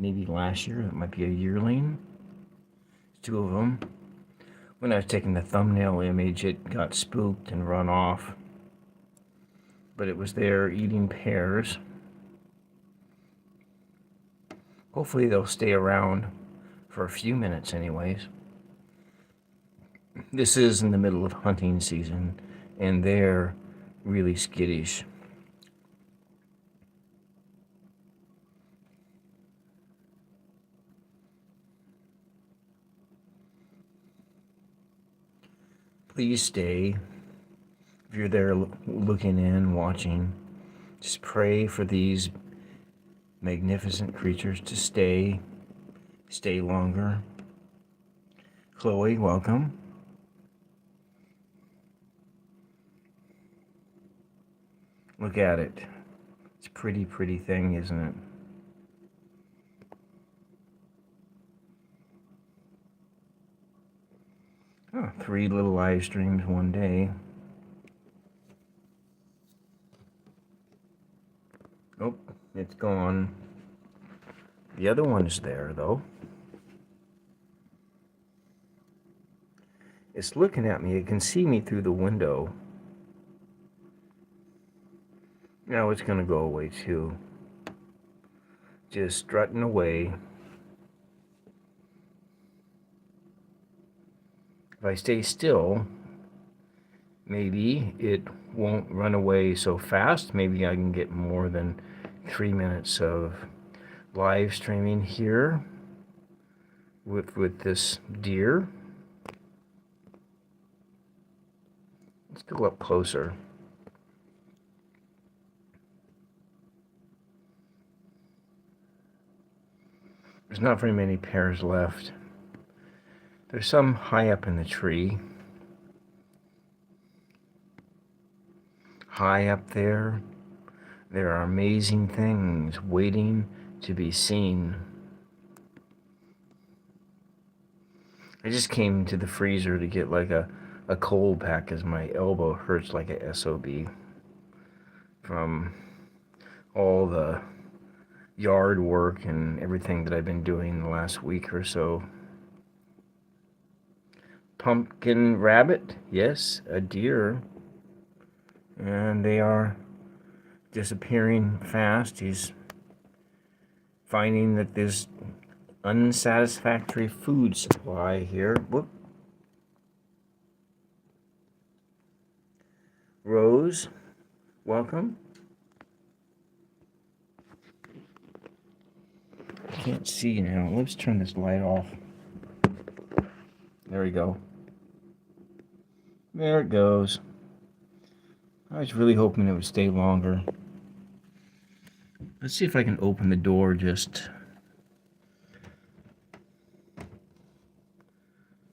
maybe last year. It might be a yearling. Two of them. When I was taking the thumbnail image, it got spooked and run off. But it was there eating pears. Hopefully they'll stay around for a few minutes anyways. This is in the middle of hunting season, and they're really skittish. Please stay. If you're there looking in, watching, just pray for these magnificent creatures to stay longer. Chloe, welcome. Look at it. It's a pretty thing, isn't it? Oh, 3 little live streams one day. Oh, it's gone. The other one's there, though. It's looking at me. It can see me through the window. Now it's going to go away, too. Just strutting away. If I stay still, maybe it won't run away so fast. Maybe I can get more than 3 minutes of live streaming here with this deer. Let's go up closer. There's not very many pears left. There's some high up in the tree. High up there, there are amazing things waiting to be seen. I just came to the freezer to get like a cold pack as my elbow hurts like a SOB from all the yard work and everything that I've been doing the last week or so. Pumpkin rabbit, yes, a deer. And they are disappearing fast. He's finding that there's unsatisfactory food supply here. Whoop. Rose, welcome. I can't see now. Let's turn this light off. There we go. There it goes. I was really hoping it would stay longer. Let's see if I can open the door just...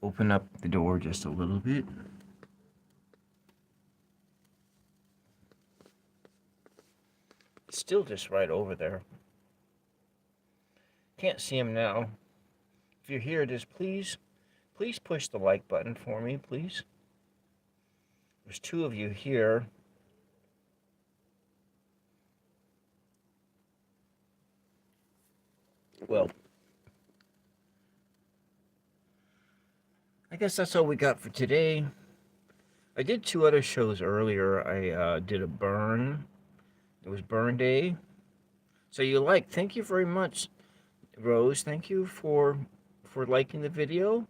Open up the door just a little bit. It's still just right over there. Can't see him now. If you're here, just please push the like button for me, please. There's 2 of you here. Well, I guess that's all we got for today. I did 2 other shows earlier. I did a burn. It was burn day. So thank you very much, Rose. Thank you for liking the video.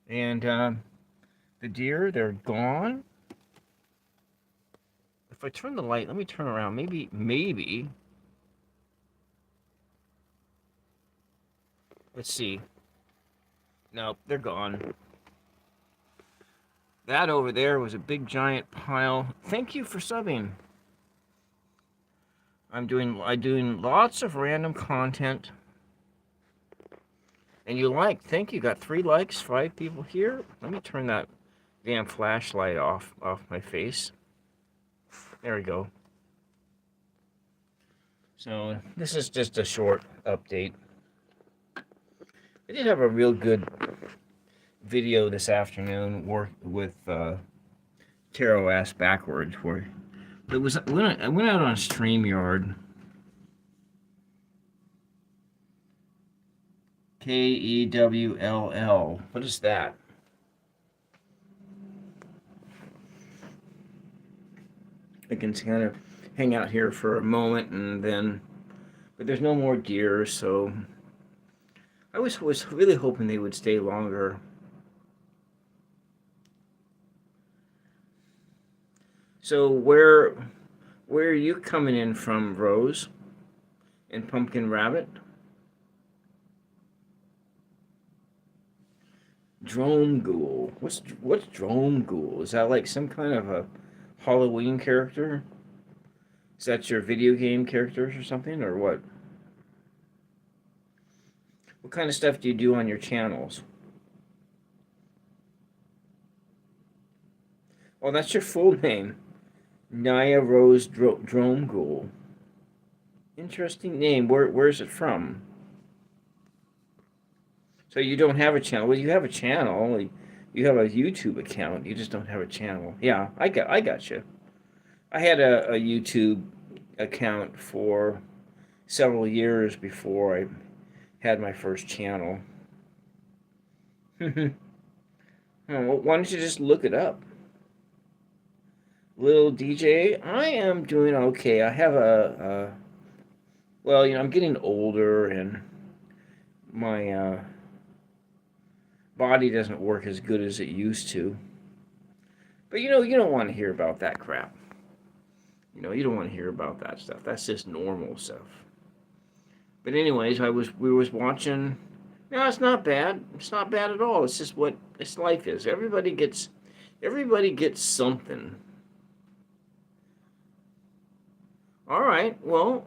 And the deer, they're gone. If I turn the light, let me turn around. Maybe. Let's see. No, they're gone. That over there was a big giant pile. Thank you for subbing. I'm doing lots of random content. And thank you. Got 3 likes, 5 people here. Let me turn that damn flashlight off my face. There we go. So this is just a short update. I did have a real good video this afternoon with Tarot Ass Backwards, where I went out on StreamYard. Kewll. What is that? I can kind of hang out here for a moment and then, but there's no more deer, so I was really hoping they would stay longer. So where are you coming in from, Rose and Pumpkin Rabbit? Drome Ghoul. What's Drome Ghoul? Is that like some kind of a Halloween character? Is that your video game characters or something, or what? What kind of stuff do you do on your channels? Oh, that's your full name. Naya Rose Drome Ghoul. Interesting name. Where's it from? So you don't have a channel. Well, you have a channel. You have a YouTube account. You just don't have a channel. Yeah, I got you. I had a YouTube account for several years before I had my first channel. Oh, well, why don't you just look it up? Little DJ, I am doing okay. I have well, I'm getting older and my body doesn't work as good as it used to. But you don't want to hear about that crap. You don't want to hear about that stuff. That's just normal stuff. But anyways, we was watching. No, it's not bad. It's not bad at all. It's just what this life is. Everybody gets something. All right. Well,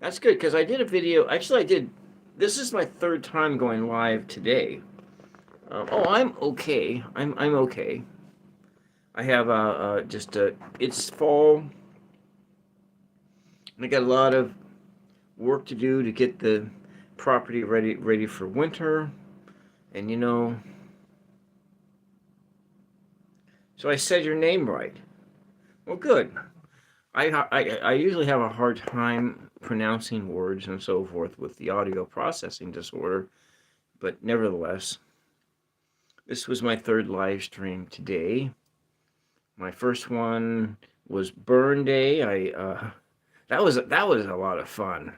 that's good because I did a video. Actually, I did. This is my third time going live today. Oh, I'm okay. I'm okay. I have it's fall. I got a lot of work to do to get the property ready for winter, and so I said your name right. Well, good. I usually have a hard time pronouncing words and so forth with the audio processing disorder, but nevertheless, this was my third live stream today. My first one was Burn Day. That was a lot of fun.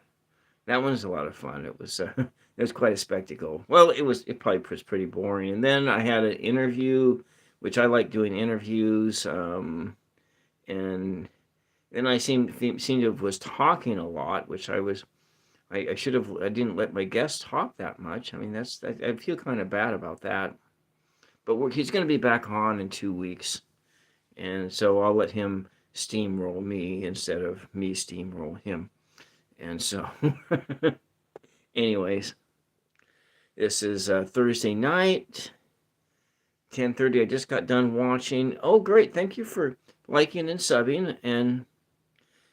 That one was a lot of fun. It was it was quite a spectacle. Well, it probably was pretty boring. And then I had an interview, which I like doing interviews. And then I seemed to have was talking a lot, which I should have. I didn't let my guests talk that much. I mean, I feel kind of bad about that. But he's going to be back on in 2 weeks, and so I'll let him steamroll me instead of me steamroll him. And so, anyways, this is Thursday night, 10:30. I just got done watching. Oh, great! Thank you for liking and subbing. And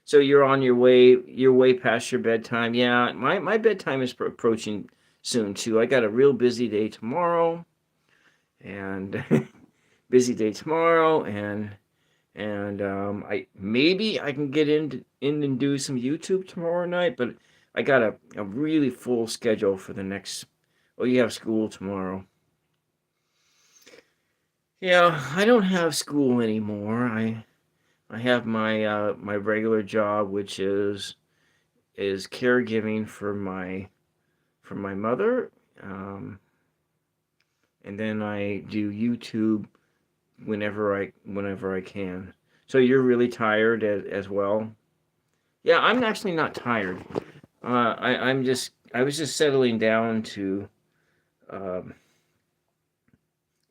so you're on your way past your bedtime. Yeah, my bedtime is approaching soon too. I got a real busy day tomorrow, and I can get in and do some YouTube tomorrow night, but I got a really full schedule for the next. Oh, you have school tomorrow. Yeah, I don't have school anymore. I have my regular job, which is caregiving for my mother, and then I do YouTube whenever I can. So you're really tired as well? Yeah, I'm actually not tired. I was just settling down to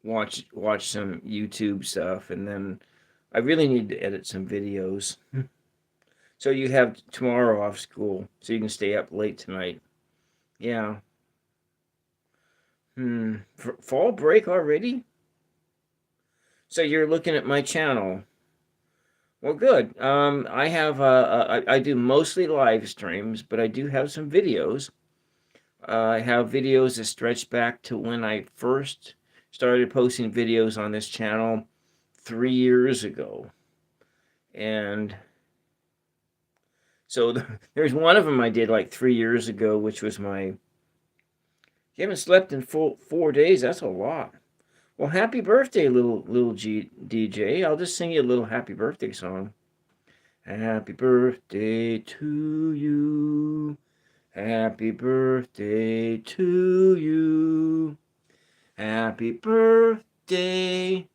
watch some YouTube stuff, and then I really need to edit some videos. So you have tomorrow off school, so you can stay up late tonight. Yeah. Fall break already? So you're looking at my channel. Well, good. I do mostly live streams, but I do have some videos. I have videos that stretch back to when I first started posting videos on this channel 3 years ago. And So there's one of them I did like 3 years ago, which was my. You haven't slept in full 4 days. That's a lot. Well, happy birthday, little DJ. I'll just sing you a little happy birthday song. Happy birthday to you. Happy birthday to you. Happy birthday.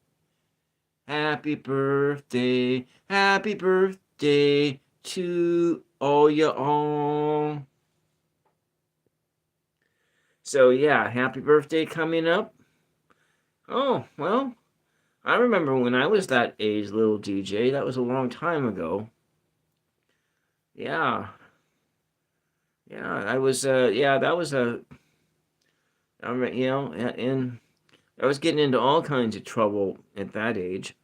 Happy birthday. Happy birthday to all you all. So yeah, happy birthday coming up. Oh, well, I remember when I was that age, little DJ. That was a long time ago. Yeah. Yeah, I was yeah, that was a and I was getting into all kinds of trouble at that age.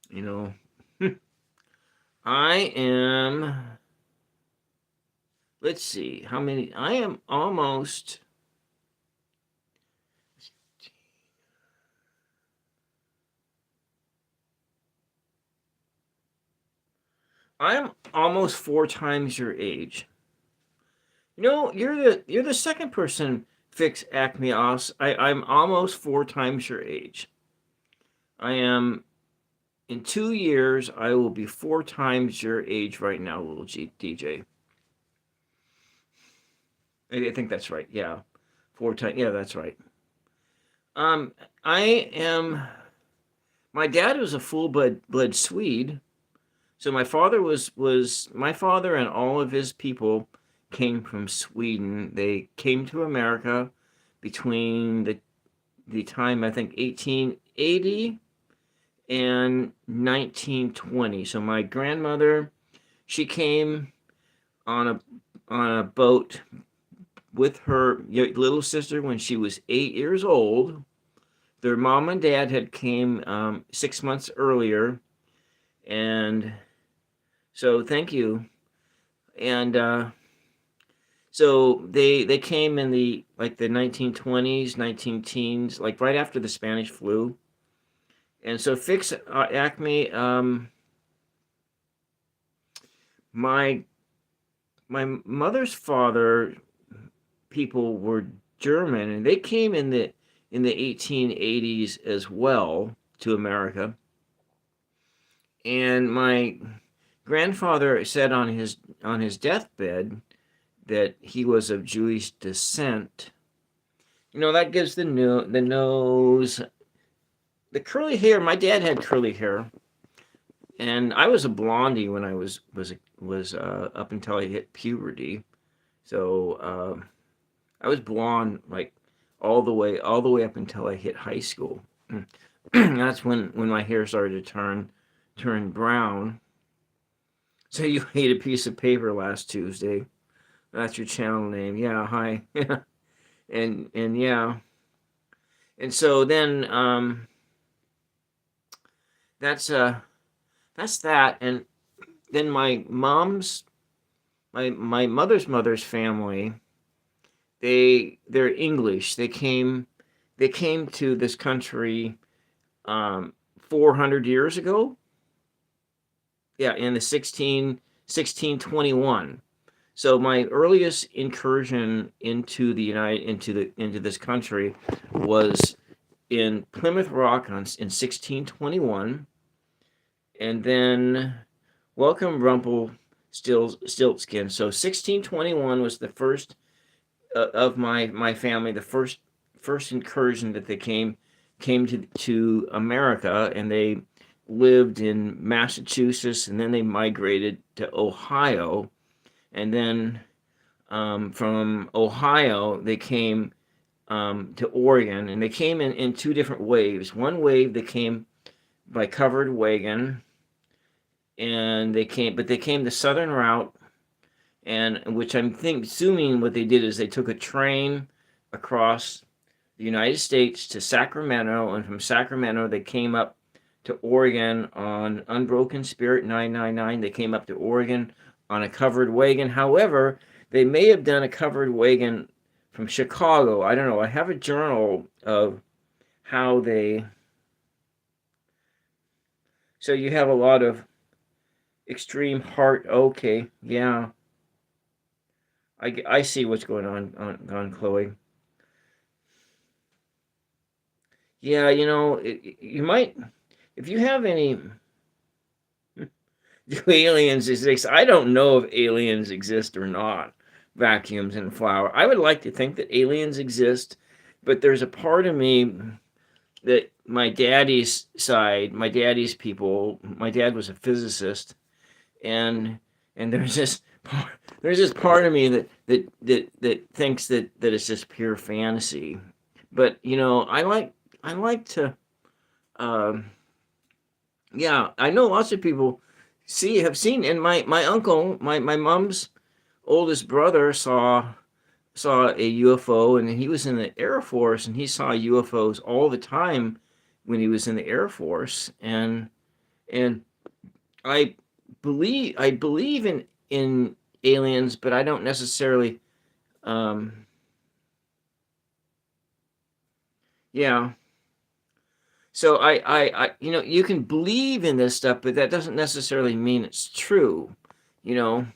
You know. I am, let's see, how many? I am almost, four times your age. You're the second person fix Acme Os. I'm almost four times your age. I am in 2 years. I will be four times your age right now, little DJ. I think that's right. Yeah, 4 times. Yeah, that's right. Um, I am. My dad was a full blood Swede. So my father and all of his people came from Sweden. They came to America between the time, I think, 1880 and 1920. So my grandmother, she came on a boat with her little sister when she was 8 years old. Their mom and dad had came 6 months earlier, and so thank you. And so they came in the 1920s, 19 teens, like right after the Spanish flu. And so fix Acme. My mother's father people were German, and they came in the 1880s as well to America. And my grandfather said on his deathbed that he was of Jewish descent. That gives the nose, the curly hair. My dad had curly hair, and I was a blondie when I was up until I hit puberty. So I was blonde like all the way up until I hit high school. That's when my hair started to turn brown. So you ate a piece of paper last Tuesday. That's your channel name. Yeah, hi. and yeah. And so then that's that. And then my mother's family, they're English. They came to this country 400 years ago. Yeah, in the 1621. So my earliest incursion into this country was in Plymouth Rock in 1621, and then welcome Stiltskin. So 1621 was the first of my family, the first incursion that they came to America, and they lived in Massachusetts, and then they migrated to Ohio, and then from Ohio they came to Oregon, and they came in two different waves. One wave they came by covered wagon, and they came the southern route, and which I'm assuming what they did is they took a train across the United States to Sacramento, and from Sacramento they came up to Oregon on Unbroken Spirit 999. They came up to Oregon on a covered wagon. However, they may have done a covered wagon from Chicago. I don't know. I have a journal of how they. So you have a lot of. extreme heart. Okay, yeah, I see what's going on Chloe. Yeah, you might if you have any. Do aliens exist? I don't know if aliens exist or not. Vacuums and flour. I would like to think that aliens exist, but there's a part of me that my daddy's side, my daddy's people, my dad was a physicist, and there's this part of me that thinks that it's just pure fantasy. But I like to um, yeah, I know lots of people have seen, and my uncle, my mom's oldest brother saw a UFO, and he was in the Air Force, and he saw UFOs all the time when he was in the Air Force, and I I believe in aliens, but I don't necessarily um yeah. So you can believe in this stuff, but that doesn't necessarily mean it's true. You know,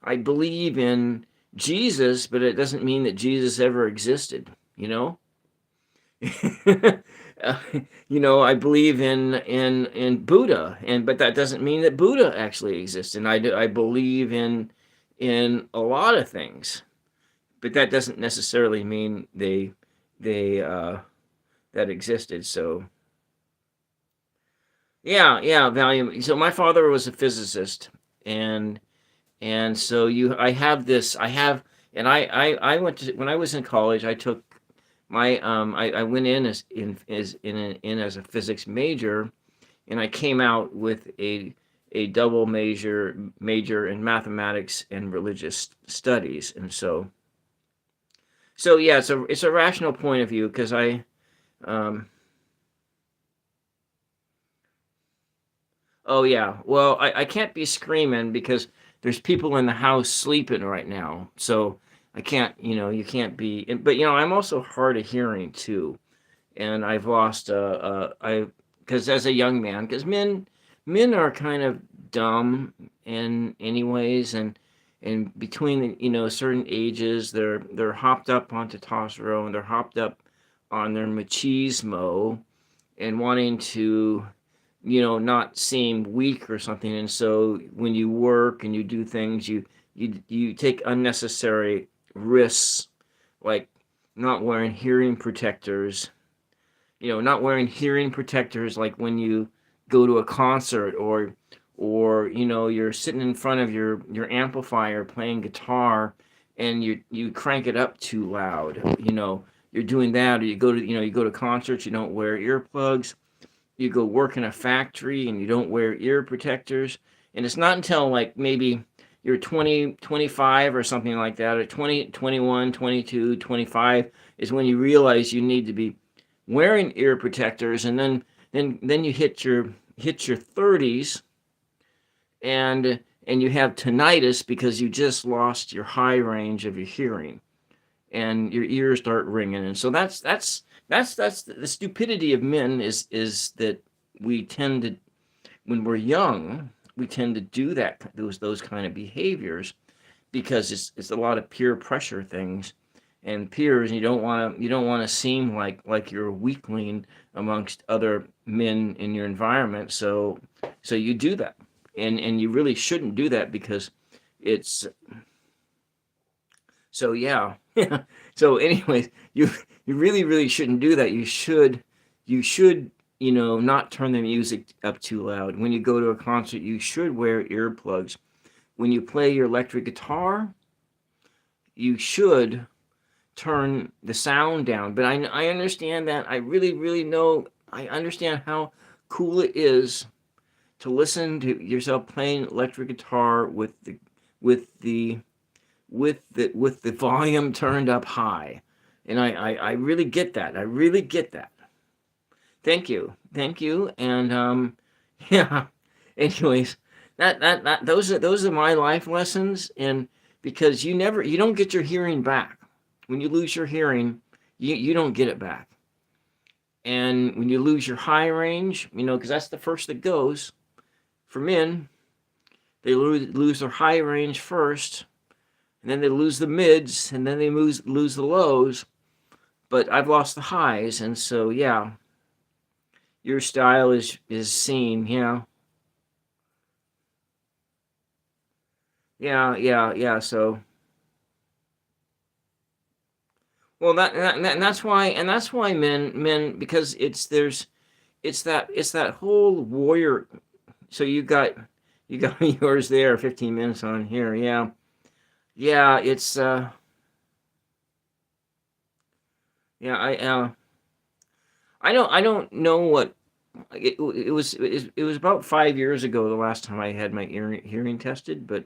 I believe in Jesus, but it doesn't mean that Jesus ever existed. You know, Uh, I believe in Buddha, but that doesn't mean that Buddha actually exists. And I believe in a lot of things, but that doesn't necessarily mean they that existed. So yeah, Valium. So my father was a physicist, and so I have this. I went to when I was in college. I took I went in as a physics major, and I came out with a double major in mathematics and religious studies, and so yeah, it's a rational point of view because um oh yeah. Well, I can't be screaming because there's people in the house sleeping right now. So I can't, you can't be. But I'm also hard of hearing too, and I've lost. I because as a young man, because men are kind of dumb in anyways, and between certain ages, they're hopped up on testosterone, they're hopped up on their machismo, and wanting to not seem weak or something. And so when you work and you do things, you take unnecessary risks, like not wearing hearing protectors. Not wearing hearing protectors, like when you go to a concert, or you're sitting in front of your amplifier playing guitar, and you crank it up too loud. You're doing that, or you go to concerts, you don't wear earplugs. You go work in a factory and you don't wear ear protectors. And it's not until like maybe you're 20, 25 or something like that, or 20, 21, 22, 25 is when you realize you need to be wearing ear protectors. And then you hit your 30s, and you have tinnitus because you just lost your high range of your hearing, and your ears start ringing. And so that's the stupidity of men, is that we tend to, when we're young, we tend to do those kind of behaviors because it's a lot of peer pressure things, and peers. You don't want to seem like you're a weakling amongst other men in your environment. So you do that, and you really shouldn't do that because it's so yeah. So anyways, you really shouldn't do that. You should not turn the music up too loud. When you go to a concert, you should wear earplugs. When you play your electric guitar, you should turn the sound down. But I understand that. I really know. I understand how cool it is to listen to yourself playing electric guitar with the with the volume turned up high. And I really get that. I really get that. Thank you. And yeah. Anyways, those are my life lessons. And because you don't get your hearing back. When you lose your hearing, you don't get it back. And when you lose your high range, because that's the first that goes for men, They lose their high range first, and then they lose the mids, and then they lose the lows. But I've lost the highs, and so yeah, your style is seen. Yeah, yeah. So well, that's why men because it's that whole warrior. So you got yours there. 15 minutes on here. Yeah, yeah. It's yeah. I don't know what it was about 5 years ago the last time I had my hearing tested, but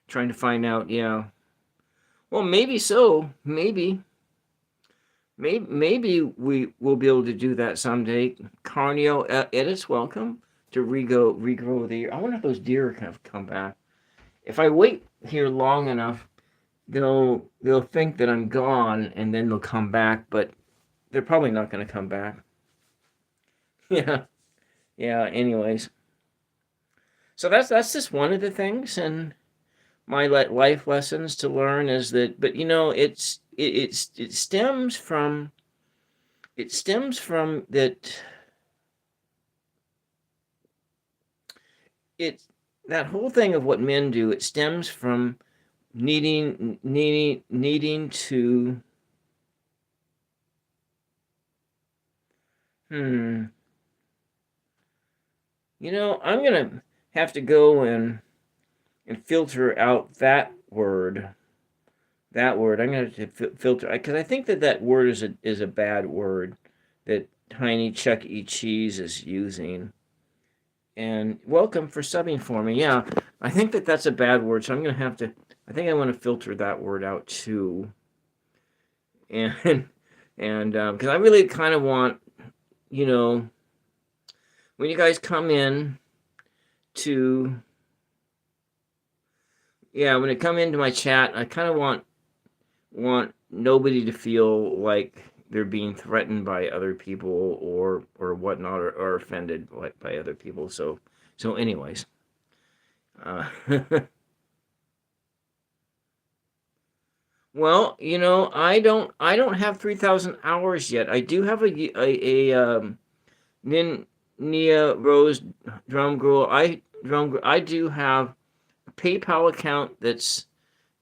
trying to find out. Yeah. Well, maybe so. Maybe we will be able to do that someday. Carnio edits, welcome to regrow the ear. I wonder if those deer kind of come back. If I wait here long enough, they'll think that I'm gone and then they'll come back, but they're probably not going to come back. Yeah, yeah. Anyways, so that's just one of the things, and my life lessons to learn is that. But it stems from that it that whole thing of what men do. It stems from needing to hmm. I'm gonna have to go and filter out that word. That word. I'm gonna have to filter because I think that word is a bad word that Tiny Chuck E. Cheese is using. And welcome for subbing for me. Yeah, I think that's a bad word, so I'm gonna have to. I think I want to filter that word out too. And because I really kind of want, when you guys come in to, yeah, when they come into my chat, I kind of want nobody to feel like they're being threatened by other people or whatnot or offended by other people. So anyways, well, I don't have 3,000 hours yet. I do have a Nia Rose Drum Girl. I do have a PayPal account that's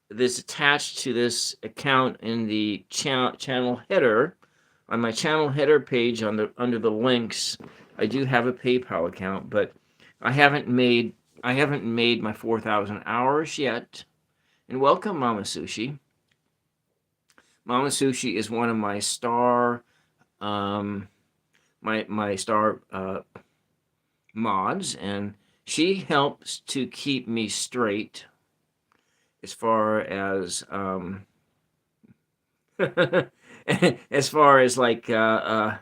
attached to this account in the channel header. On my channel header page under the links, I do have a PayPal account, but I haven't made my 4,000 hours yet. And welcome, Mama Sushi. Mama Sushi is one of my star my star mods, and she helps to keep me straight as far as as far as like the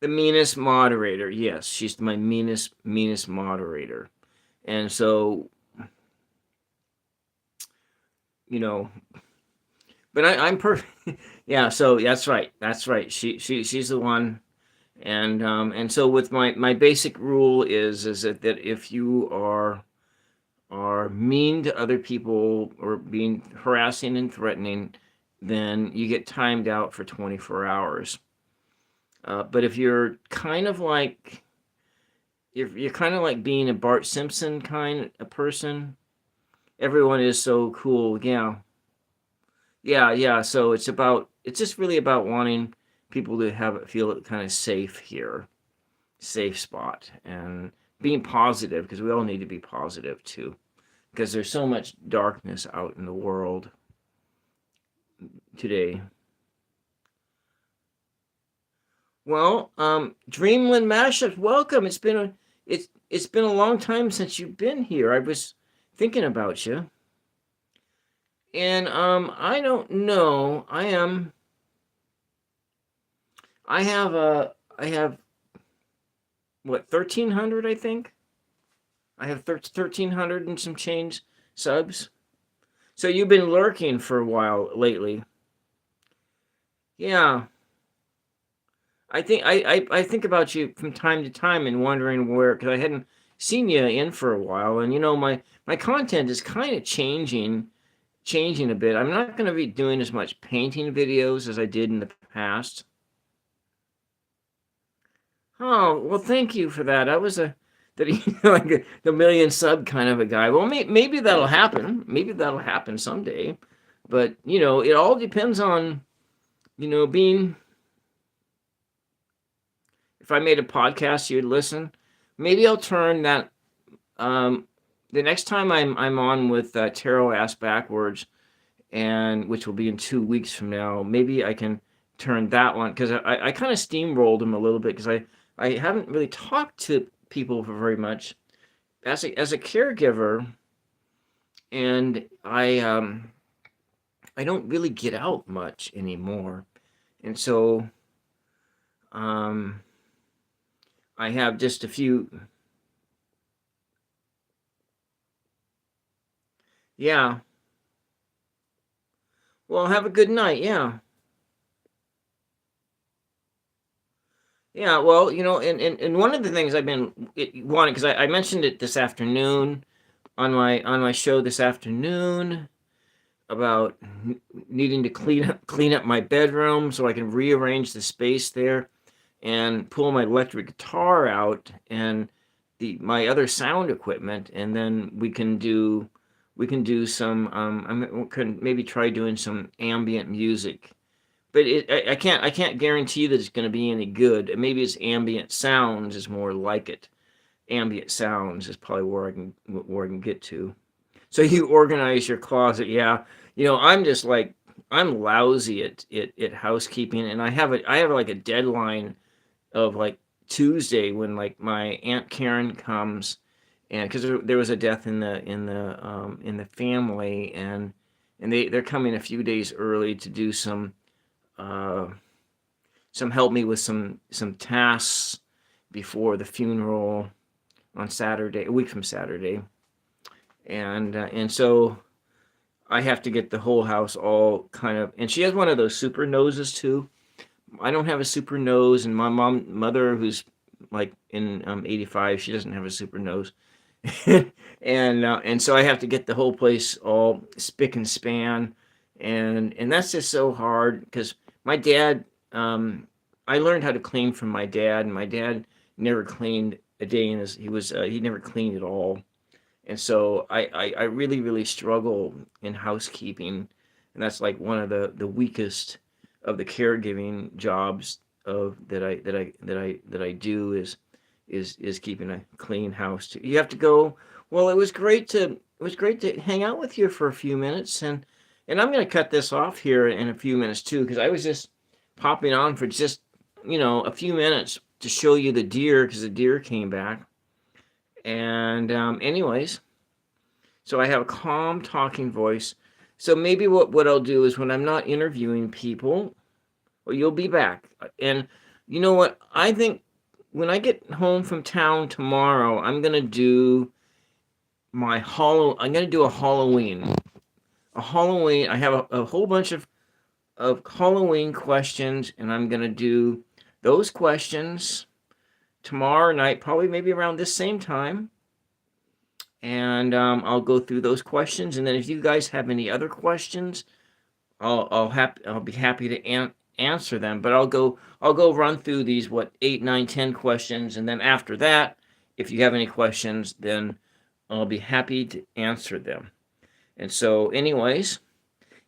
meanest moderator. Yes, she's my meanest moderator. And so but I'm perfect. Yeah, so that's right. She's the one. And so with my basic rule is that if you are mean to other people or being harassing and threatening, then you get timed out for 24 hours. But if you're kind of like being a Bart Simpson kind of person, everyone is so cool. Yeah. So it's just really about wanting people to feel kind of safe here, safe spot, and being positive, because we all need to be positive too, because there's so much darkness out in the world today. Well, Dreamland Mashup, welcome. It's been a long time since you've been here. I was thinking about you. And I don't know. I have what, 1,300, I think. I have 1,300 and some change subs. So you've been lurking for a while lately. Yeah. I think about you from time to time and wondering where, because I hadn't seen you in for a while, and my content is kind of changing a bit. I'm not going to be doing as much painting videos as I did in the past. Oh, well, thank you for that. I was like the million sub kind of a guy. Well, maybe that'll happen. Maybe that'll happen someday. But it all depends on being. If I made a podcast, you'd listen. Maybe I'll turn that. The next time I'm on with Tarot Ass Backwards, and which will be in 2 weeks from now. Maybe I can turn that one, because I kind of steamrolled him a little bit, because I haven't really talked to people for very much as a caregiver, and I don't really get out much anymore, and so I have just a few. Yeah. Well, have a good night. Yeah. Yeah, well, and one of the things I've been wanting, because I mentioned it this afternoon on my show this afternoon, about needing to clean up my bedroom so I can rearrange the space there, and pull my electric guitar out and my other sound equipment, and then we can do some. I can maybe try doing some ambient music, but I can't guarantee that it's going to be any good. Maybe it's ambient sounds is more like it. Ambient sounds is probably where I can get to. So you organize your closet. Yeah, I'm just like, I'm lousy at housekeeping, and I have like a deadline of like Tuesday, when like my Aunt Karen comes, and because there was a death in the family, and they're coming a few days early to do uh, some help me with some tasks before the funeral on Saturday, a week from Saturday, and so I have to get the whole house all kind of. And she has one of those super noses too. I don't have a super nose, and my mother, who's like in 85, she doesn't have a super nose, and so I have to get the whole place all spick and span, and that's just so hard, because my dad, I learned how to clean from my dad, and my dad never cleaned a day in his. He never cleaned at all, and so I really struggle in housekeeping, and that's like one of the weakest of the caregiving jobs of that I do, is keeping a clean house. You have to go. Well, it was great to hang out with you for a few minutes, and I'm going to cut this off here in a few minutes too, because I was just popping on for just a few minutes to show you the deer, because the deer came back. And anyways, so I have a calm talking voice. So maybe what I'll do is, when I'm not interviewing people, well, you'll be back. And you know what? I think when I get home from town tomorrow, I'm gonna do I'm gonna do a Halloween. A Halloween. I have a whole bunch of Halloween questions, and I'm gonna do those questions tomorrow night, probably maybe around this same time. And I'll go through those questions, and then if you guys have any other questions, I'll be happy to answer them. But I'll go run through these 8, 9, 10 questions, and then after that, if you have any questions, then I'll be happy to answer them. And so, anyways,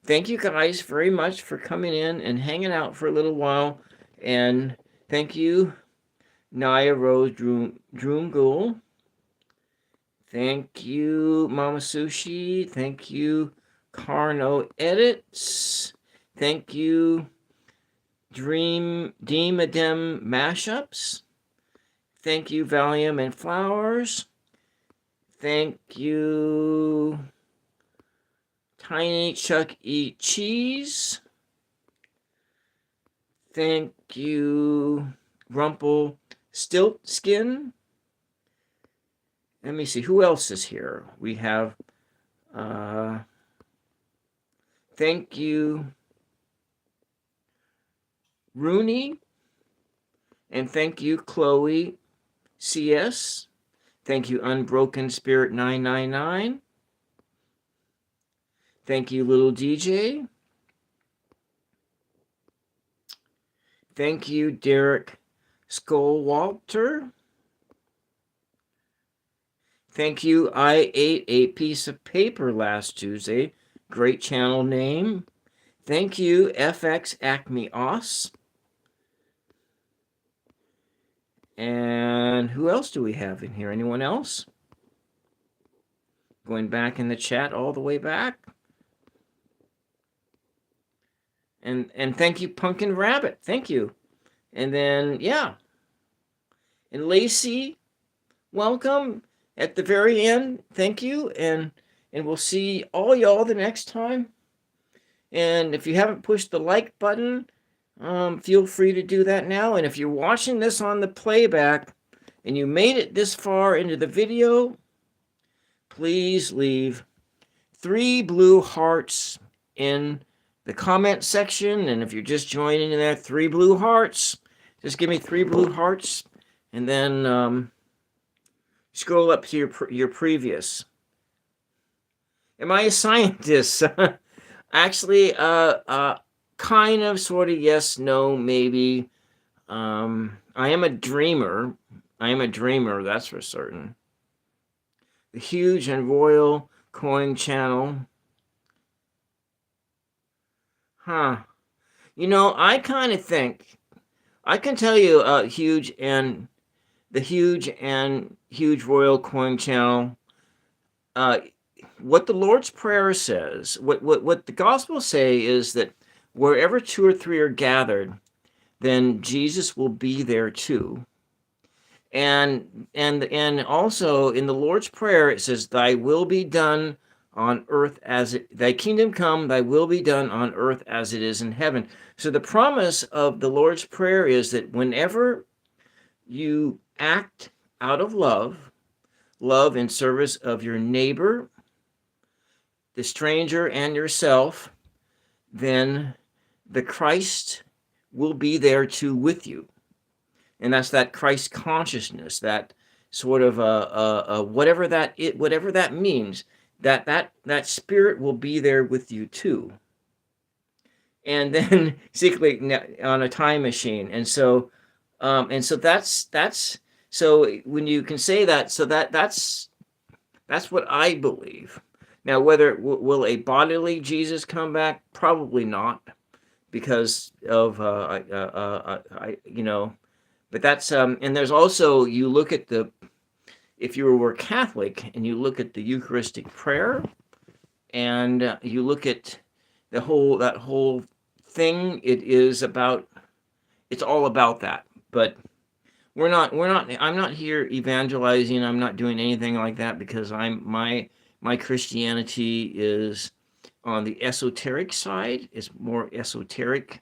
thank you guys very much for coming in and hanging out for a little while, and thank you, Naya Rose Droomgool. Thank you, Mama Sushi. Thank you, Carno Edits. Thank you, Deemadem Mashups. Thank you, Valium and Flowers. Thank you, Tiny Chuck Eat Cheese. Thank you, Rumple Stiltskin. Let me see, who else is here? We have, thank you, Rooney. And thank you, Chloe CS. Thank you, Unbroken Spirit 999. Thank you, Little DJ. Thank you, Derek Skullwalter. Thank you, I ate a piece of paper last Tuesday. Great channel name. Thank you, FX Acme Os. And who else do we have in here? Anyone else? Going back in the chat all the way back. And thank you, Pumpkin Rabbit. Thank you. And then, yeah. And Lacey, welcome at the very end. Thank you. And we'll see all y'all the next time. And if you haven't pushed the like button, feel free to do that now. And if you're watching this on the playback and you made it this far into the video, please leave 3 blue hearts in the comment section. And if you're just joining in there, 3 blue hearts. Just give me 3 blue hearts. And then scroll up to your previous. Am I a scientist? Actually, kind of, sort of, yes, no, maybe. I am a dreamer. I am a dreamer, that's for certain. The huge and royal coin channel. Huh. You know, I kind of think, I can tell you the huge royal coin channel, what the Lord's Prayer says, what the Gospels say is that wherever 2 or 3 are gathered, then Jesus will be there too. And also in the Lord's Prayer, it says, thy will be done on earth as it, thy kingdom come, thy will be done on earth as it is in heaven. So the promise of the Lord's Prayer is that whenever you act out of love in service of your neighbor, the stranger, and yourself, then the Christ will be there too with you. And that's that Christ consciousness, that sort of whatever that means, that spirit will be there with you too. And then basically on a time machine. And so that's so when you can say that, so that's what I believe. Now, whether will a bodily Jesus come back? Probably not, because of But that's and there's also, you look at if you were Catholic and you look at the Eucharistic prayer, and you look at that whole thing, it's all about that. But I'm not here evangelizing. I'm not doing anything like that, because my Christianity is on the esoteric side. It's more esoteric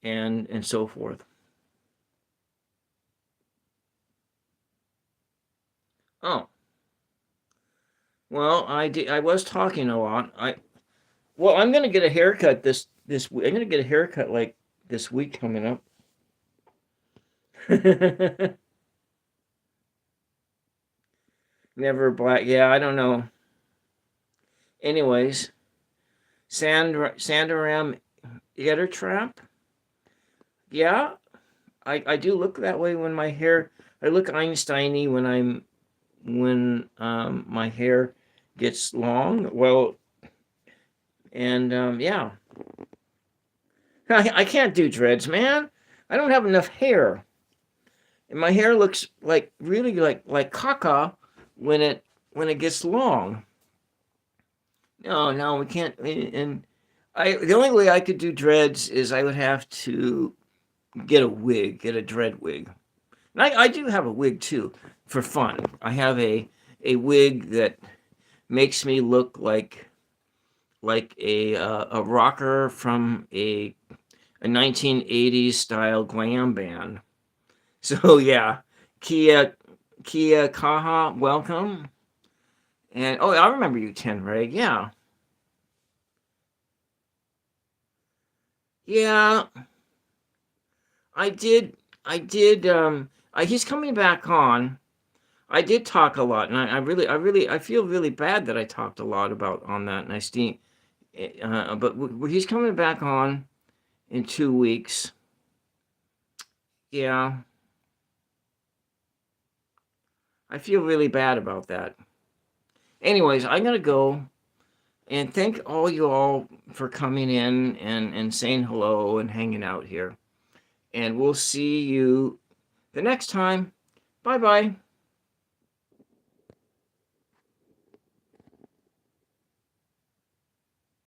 and so forth. Oh. Well, I was talking a lot. I'm going to get a haircut this week. I'm going to get a haircut like this week coming up. Never black. Yeah, I don't know. Anyways, Sandaram Eater Trap. Yeah, I do look that way when my hair. I look Einstein-y when my hair gets long. Well, and yeah, I can't do dreads, man. I don't have enough hair, and my hair looks like really like caca when it gets long. No, we can't. And the only way I could do dreads is I would have to get a dread wig. And I do have a wig too, for fun. I have a wig that makes me look like a rocker from a 1980s style glam band. So yeah, Kia Kaha, welcome. And I remember you, Tenreg. Yeah. Yeah. I did I did. He's coming back on. I did talk a lot, and I feel really bad that I talked a lot about on that, and I steam. But he's coming back on in 2 weeks. Yeah, I feel really bad about that. Anyways, I'm gonna go and thank all you all for coming in and saying hello and hanging out here. And we'll see you the next time. Bye bye.